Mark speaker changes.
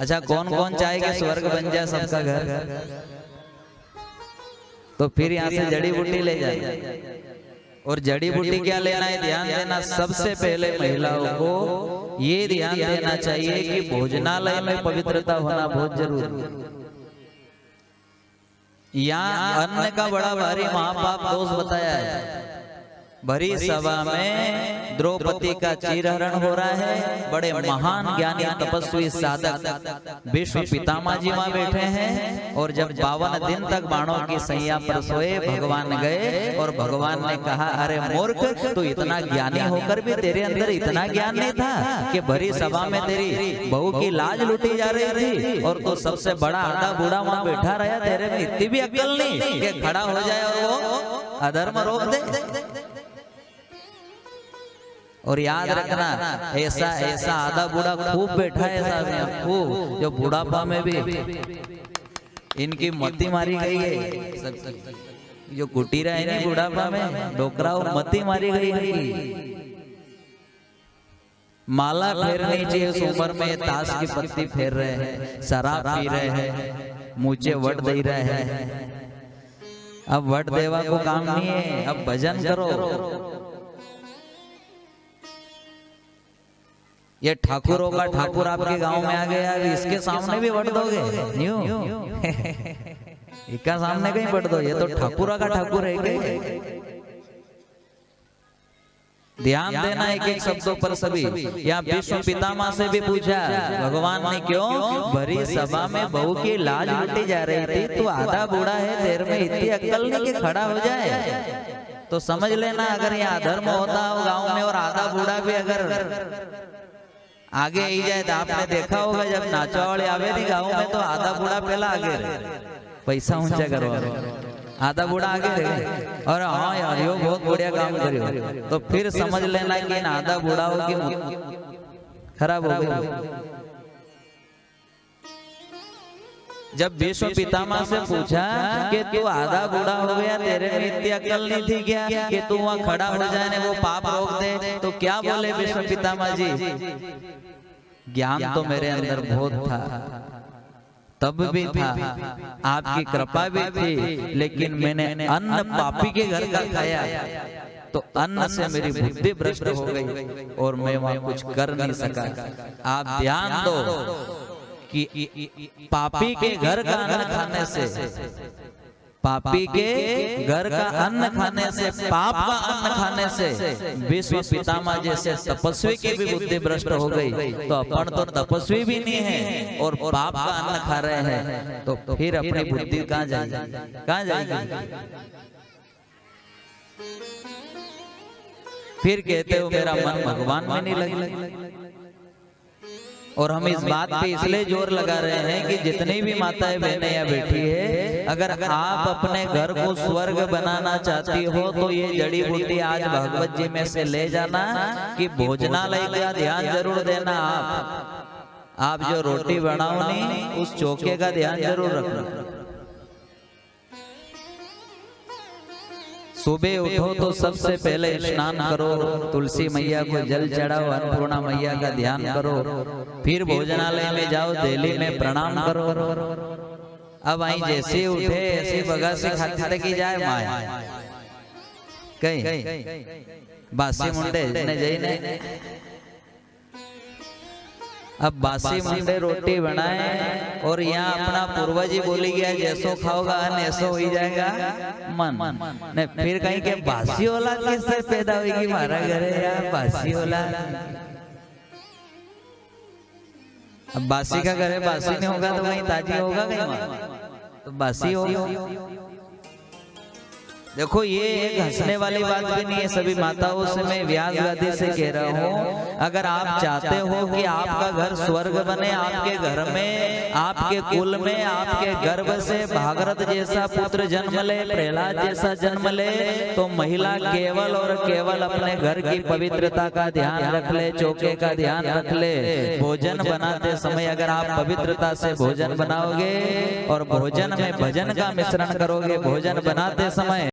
Speaker 1: अच्छा, कौन कौन चाहे कि स्वर्ग बन जाए सबका घर? तो फिर यहाँ से जड़ी बूटी ले जाए। और जड़ी बूटी क्या लेना है, ध्यान देना। सबसे पहले महिलाओं को ये ध्यान देना चाहिए कि भोजनालय में पवित्रता होना बहुत जरूरी है। यहाँ अन्न का बड़ा भारी महापाप दोष बताया है। भरी सभा में द्रौपदी का चीरहरण हो रहा है। बड़े महान ज्ञानी तपस्वी साधक विश्व पितामह जी वहां बैठे हैं। और जब 52 दिन तक बाणों की सैया पर सोए, भगवान गए और भगवान ने कहा, अरे मूर्ख, तू इतना ज्ञानी होकर भी तेरे अंदर इतना ज्ञान नहीं था कि भरी सभा में तेरी बहू की लाज लूटी जा रही थी और तू सबसे बड़ा आधा बूढ़ा वहां बैठा रहा, तेरे में इतनी भी अक्ल नहीं कि खड़ा हो जाए और वो अधर्म रोक दे। और याद रखना, ऐसा आधा बूढ़ा खूब बैठा है साहब, खूब, जो बुढ़ापा में भी इनकी मती मारी गई है। जो कुटीरा है नहीं बुढ़ापा में, डोकरा और मती मारी गई है। माला फेरनी चाहिए उस उम्र में, ताश की पत्ती फेर रहे हैं, शराब पी रहे हैं, मुझे वट दे रहे हैं। अब वट देवा को काम नहीं है, अब भजन करो। ये ठाकुरों का ठाकुर आपके गांव में आ गया, अभी इसके सामने भी वट दोगे? न्यू इसका सामने कहीं वट दो, ये तो ठाकुरा का ठाकुर है। ध्यान देना एक एक शब्दों पर सभी। यहाँ विश्व पितामह से भी पूछा भगवान ने, क्यों? भरी सभा में बहू की लाज लूटी जा रही थी, तू आधा बूढ़ा है, तेरे में इतनी अक्ल नहीं कि खड़ा हो जाए। तो समझ लेना, अगर ये अधर्म होता हो गाँव में और आधा बूढ़ा भी अगर आगे ही जाए तो आपने देखा होगा, जब नाचा वाले आवे नहीं गाँव में तो आधा बूढ़ा पहला आगे पैसा ऊंचा करो, आधा बूढ़ा आगे रहे। और हाँ यार, यो बहुत बढ़िया काम करियो, तो फिर समझ लेना कि इन आधा बूढ़ा हो कि खराब हो गई। जब विश्व पितामह से पूछा कि तू आधा बूढ़ा हो गया, तेरे में इतनी अकल नहीं थी क्या कि तू वहां खड़ा हो जाए, वो पाप रोक दे? तो क्या बोले विश्व पितामह जी, ज्ञान तो मेरे अंदर बहुत था, तब भी था, आपकी कृपा भी थी, लेकिन मैंने अन्न पापी के घर का खाया, तो अन्न से मेरी बुद्धि भ्रष्ट हो गई और मैं वहां कुछ कर नहीं सका। आप ध्यान दो कि पापी के घर का अन्न खाने से, पापी के घर का अन्न खाने से, पाप का अन्न खाने से विश्व पितामह जैसे तपस्वी की भी बुद्धि भ्रष्ट हो गई, तो अपन तो तपस्वी भी नहीं है और पाप का अन्न खा रहे हैं, तो फिर अपनी बुद्धि कहाँ जाएगी? कहाँ जाएगी? फिर कहते हो मेरा मन भगवान में नहीं लगा। और हम इस बात पे इसलिए जोर लगा रहे हैं कि जितनी भी माताएं बहनें यहाँ बैठी है, अगर आप अपने घर को स्वर्ग बनाना चाहती हो तो ये जड़ी बूटी आज भागवत जी में से ले जाना कि भोजनालय का ध्यान जरूर देना। आप जो रोटी बनाओ नहीं, उस चौके का ध्यान जरूर रखना। सुबह उठो तो सबसे पहले स्नान करो, तुलसी मैया को जल चढ़ाओ, अन्नपूर्णा मैया का ध्यान करो, फिर भोजनालय में जाओ, दिल्ली में प्रणाम करो। अब आई जैसे उठे ऐसे बगासी खाते की जाए माया कहीं बासी मुंडे ने जई ने। अब बासी मुंडे रोटी बनाए और यहाँ अपना पूर्वजी बोली गया, जैसो खाओगा ऐसो हो ही जाएगा मन। ने फिर कहीं के बासी औलाद किससे पैदा होगी हमारा घरे यार? बासी औलाद, अब बासी का घर है, बासी नहीं होगा तो कहीं ताजी होगा, कहीं तो बासी होगा। देखो ये एक हंसने वाली बात भी नहीं है। सभी माताओं से मैं व्यास गादी से कह रहा हूँ, अगर आप चाहते हो कि आपका घर स्वर्ग बने, आपके घर में, आपके कुल में, आपके गर्भ से भागरथ जैसा पुत्र जन्म ले, प्रहलाद जैसा जन्म ले, तो महिला केवल और केवल अपने घर की पवित्रता का ध्यान रख ले, चौके का ध्यान रख ले। भोजन बनाते समय अगर आप पवित्रता से भोजन बनाओगे और भोजन में भजन का मिश्रण करोगे, भोजन बनाते समय